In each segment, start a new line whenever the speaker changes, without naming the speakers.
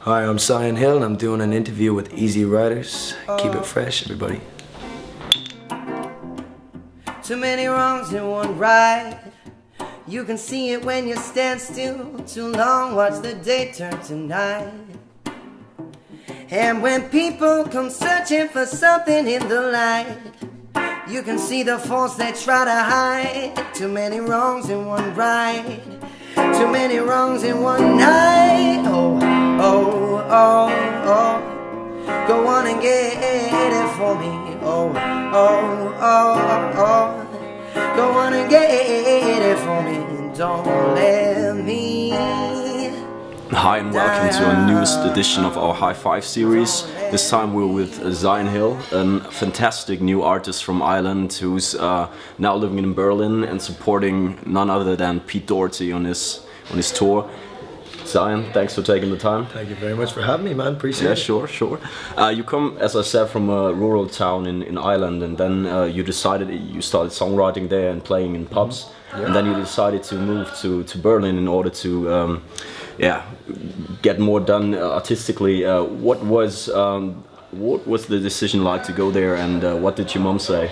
Hi, I'm Sion Hill and I'm doing an interview with Easywriters. Keep it fresh, everybody.
Too many wrongs in one right. You can see it when you stand still too long. Watch the day turn to night. And when people come searching for something in the light, you can see the force they try to hide. Too many wrongs in one right. Too many wrongs in one night. Oh, oh, oh, oh. Go on and get it for me. Oh, oh, oh, oh. Go on and get it for me. Don't let me.
Hi and welcome to our newest edition of our Hi5 series. This time we're with Sion Hill, a fantastic new artist from Ireland who's now living in Berlin and supporting none other than Pete Doherty on his tour. Sion, thanks for taking the time.
Thank you very much for having me, man. Appreciate it.
Yeah, sure. You come, as I said, from a rural town in Ireland, and then you started songwriting there and playing in pubs. Yeah. And then you decided to move to Berlin in order to get more done artistically. What was the decision like to go there, and what did your mum say?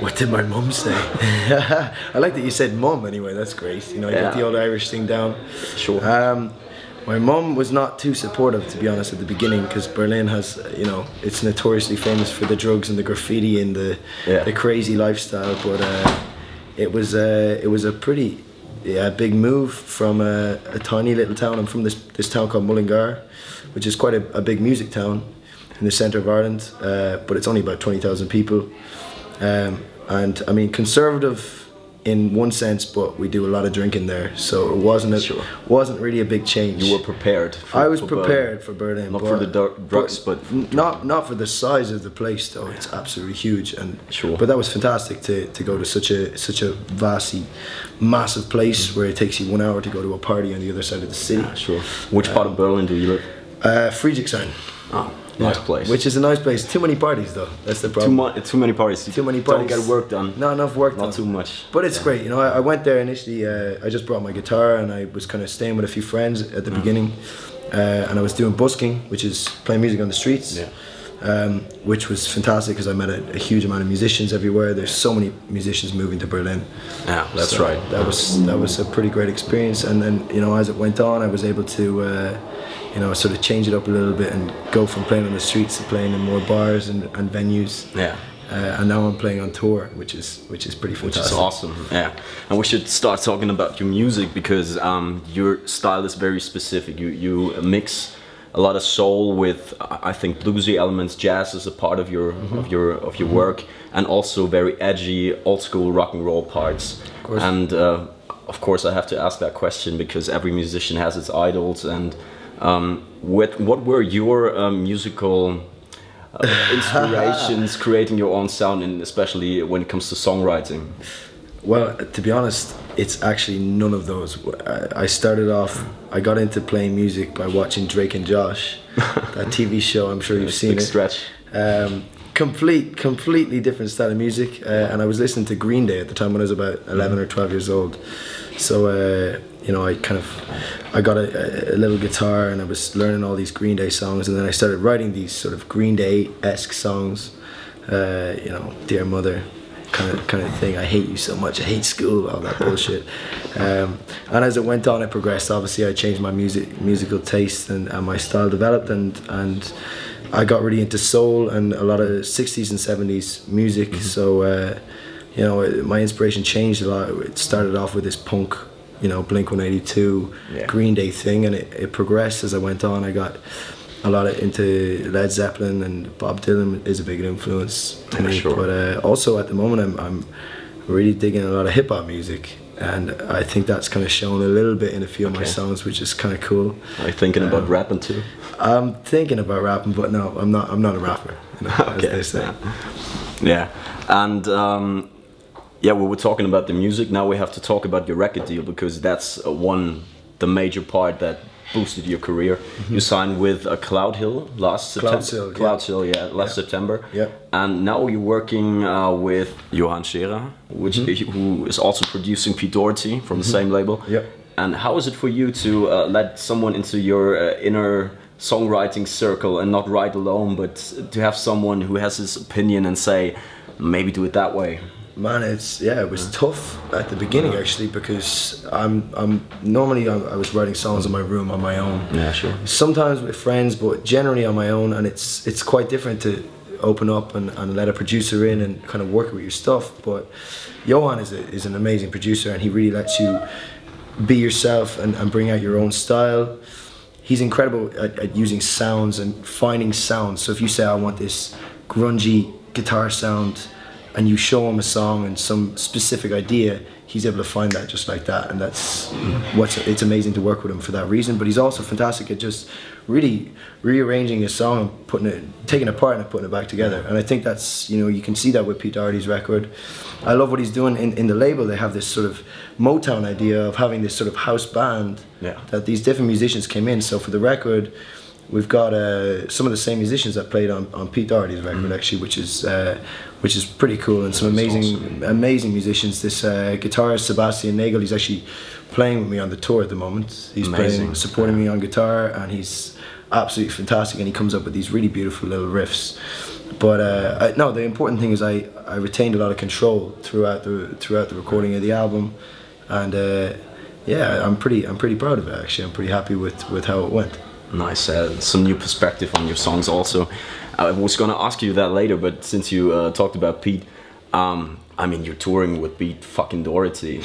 What did my mum say? I like that you said mum anyway, that's great. You know, you get the old Irish thing down.
Sure.
My mum was not too supportive, to be honest, at the beginning, because Berlin has, you know, it's notoriously famous for the drugs and the graffiti and the crazy lifestyle, but it was a pretty big move from a tiny little town. I'm from this town called Mullingar, which is quite a big music town in the centre of Ireland, but it's only about 20,000 people. And I mean, conservative in one sense, but we do a lot of drinking there, so it wasn't really a big change.
You were prepared.
I was prepared for Berlin.
Not for the drugs, but
not for the size of the place, though. It's absolutely huge, and
sure.
But that was fantastic to go to such a vastly massive place where it takes you 1 hour to go to a party on the other side of the city.
Yeah, sure. Which part of Berlin do you live?
Friedrichshain.
Oh. Nice place.
Which is a nice place. Too many parties, though. That's the problem.
Too many parties.
Too many parties.
Don't get work done.
Not enough work done.
Not too much.
But it's great. You know, I went there initially. I just brought my guitar and I was kind of staying with a few friends at the beginning, and I was doing busking, which is playing music on the streets, which was fantastic because I met a huge amount of musicians everywhere. There's so many musicians moving to Berlin.
Yeah, that's right.
That was a pretty great experience. And then, you know, as it went on, I was able to you know, sort of change it up a little bit and go from playing on the streets to playing in more bars and venues. Yeah. And now I'm playing on tour, which is pretty fantastic.
Which is awesome. Yeah. And we should start talking about your music because your style is very specific. You mix a lot of soul with, I think, bluesy elements. Jazz is a part of your of your work, and also very edgy, old school rock and roll parts.
Of course.
And of course, I have to ask that question because every musician has its idols. And what were your musical inspirations creating your own sound, and especially when it comes to songwriting?
Well, to be honest, it's actually none of those. I got into playing music by watching Drake and Josh, that TV show. I'm sure you've seen it.
Stretch.
Completely different style of music, and I was listening to Green Day at the time when I was about 11 or 12 years old. So you know, I got a little guitar and I was learning all these Green Day songs, and then I started writing these sort of Green Day-esque songs. You know, Dear Mother kind of thing. I hate you so much. I hate school. All that bullshit. And as it went on, it progressed. Obviously, I changed my musical taste, and my style developed, and I got really into soul and a lot of 60s and 70s music. So you know, my inspiration changed a lot. It started off with this punk, you know, Blink-182, Green Day thing, and it progressed as I went on. I got a lot into Led Zeppelin, and Bob Dylan is a big influence to me. Sure. But also at the moment, I'm really digging a lot of hip hop music, and I think that's kind of shown a little bit in a few of my songs, which is kind of cool.
Are you thinking about rapping too?
I'm thinking about rapping, but no, I'm not a rapper. You know, as they say.
Yeah, and yeah, we were talking about the music. Now we have to talk about your record deal, because that's the major part that boosted your career. You signed with Cloud Hill last September. Clouds Hill, last September. Yeah. And now you're working with Johan Scherer, who is also producing Pete Doherty from the same label. Yeah. And how is it for you to let someone into your inner songwriting circle and not write alone, but to have someone who has his opinion and say, maybe do it that way?
Man, it was tough at the beginning actually, because I'm normally I was writing songs in my room on my own.
Yeah, sure.
Sometimes with friends, but generally on my own, and it's quite different to open up and let a producer in and kind of work with your stuff. But Johan is an amazing producer, and he really lets you be yourself and bring out your own style. He's incredible at using sounds and finding sounds. So if you say, I want this grungy guitar sound, and you show him a song and some specific idea, he's able to find that just like that, and that's it's amazing to work with him for that reason. But he's also fantastic at just really rearranging a song and taking it apart and putting it back together. And I think that's, you know, you can see that with Pete Doherty's record. I love what he's doing in the label. They have this sort of Motown idea of having this sort of house band, that these different musicians came in. So for the record, we've got some of the same musicians that played on Pete Doherty's record actually, which is pretty cool, and some amazing musicians. This guitarist Sebastian Nagel, he's actually playing with me on the tour at the moment. He's supporting me on guitar, and he's absolutely fantastic, and he comes up with these really beautiful little riffs. But no, the important thing is I retained a lot of control throughout the recording of the album, and yeah, I'm pretty proud of it actually. I'm pretty happy with how it went.
Nice, some new perspective on your songs also. I was gonna ask you that later, but since you talked about Pete, I mean, you're touring with Pete fucking Doherty.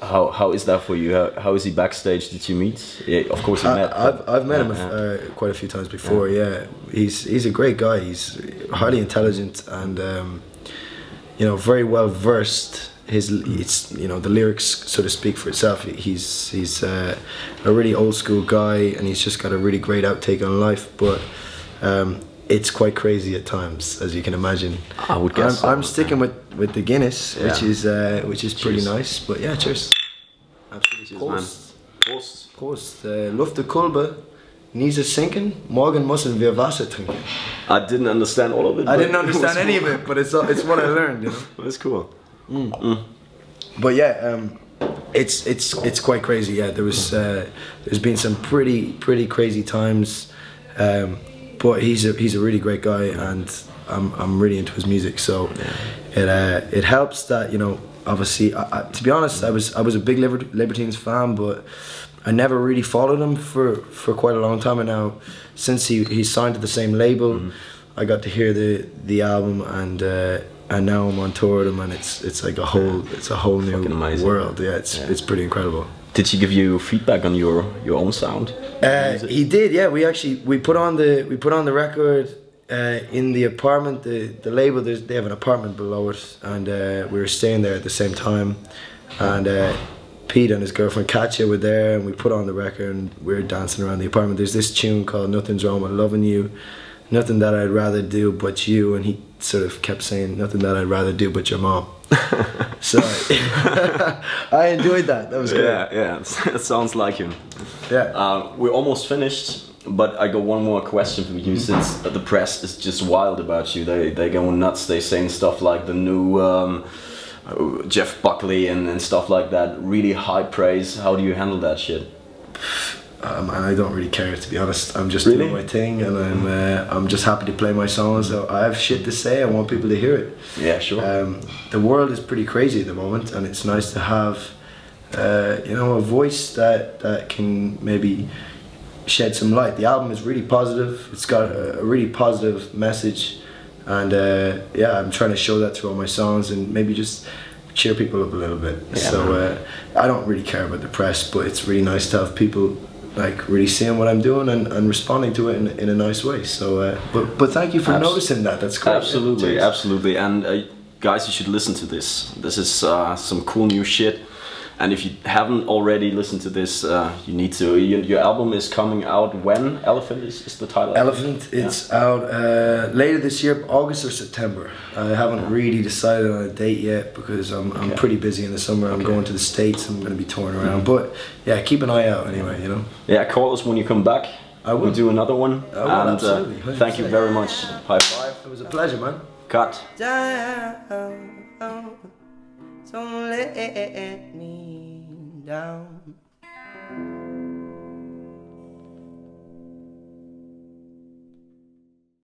How is that for you? How is he backstage? Did you meet? Yeah, of course you met.
I've met him quite a few times before. Yeah, he's a great guy. He's highly intelligent and you know, very well versed. You know, the lyrics sort of speak for itself. He's a really old school guy, and he's just got a really great outtake on life. But it's quite crazy at times, as you can imagine.
I would guess.
I'm sticking with the Guinness, which is pretty nice. But yeah, cheers. Absolutely.
Cheers, Prost.
Prost. Luft der Kolbe. Knees are sinking. Morgen müssen wir Wasser trinken.
I didn't understand all of it.
I didn't understand any of it, but it's what I learned. You know.
That's cool.
But yeah, it's quite crazy. Yeah, there's been some pretty crazy times, but he's a really great guy, and I'm really into his music. So it helps that, you know, obviously to be honest, I was a big Libertines fan, but I never really followed him for quite a long time. And now since he signed to the same label, I got to hear the album, and now I'm on tour with him, and it's like a whole new world. Yeah, it's pretty incredible.
Did he give you feedback on your own sound?
He did. Yeah, we put on the record in the apartment. The label, they have an apartment below it, and we were staying there at the same time. And Pete and his girlfriend Katya were there, and we put on the record, and we were dancing around the apartment. There's this tune called "Nothing's Wrong with Loving You." Nothing that I'd rather do but you, and he sort of kept saying, nothing that I'd rather do but your mom. So I enjoyed that. That was good.
Yeah, it sounds like him.
Yeah.
We're almost finished, but I got one more question for you, since the press is just wild about you. They go nuts. They saying stuff like the new Jeff Buckley and stuff like that. Really high praise. How do you handle that shit?
And I don't really care, to be honest. I'm just doing my thing, and I'm just happy to play my songs. So I have shit to say. I want people to hear it.
Yeah, sure.
The world is pretty crazy at the moment, and it's nice to have you know, a voice that can maybe shed some light. The album is really positive. It's got a really positive message, and yeah, I'm trying to show that through all my songs, and maybe just cheer people up a little bit. Yeah, so I don't really care about the press, but it's really nice to have people like really seeing what I'm doing and responding to it in a nice way. So but thank you for noticing that. That's great.
Absolutely, absolutely. And guys, you should listen to this. This is some cool new shit. And if you haven't already listened to this, you need to. Your album is coming out when? Elephant is the title?
Elephant, it's out later this year, August or September. I haven't really decided on a date yet, because I'm pretty busy in the summer. I'm going to the States. I'm going to be touring around. But yeah, keep an eye out anyway, you know. Yeah,
call us when you come back.
I will.
We'll do another one.
I will, and absolutely.
Thank you very much. High five.
It was a pleasure, man.
Cut.
Don't let me down.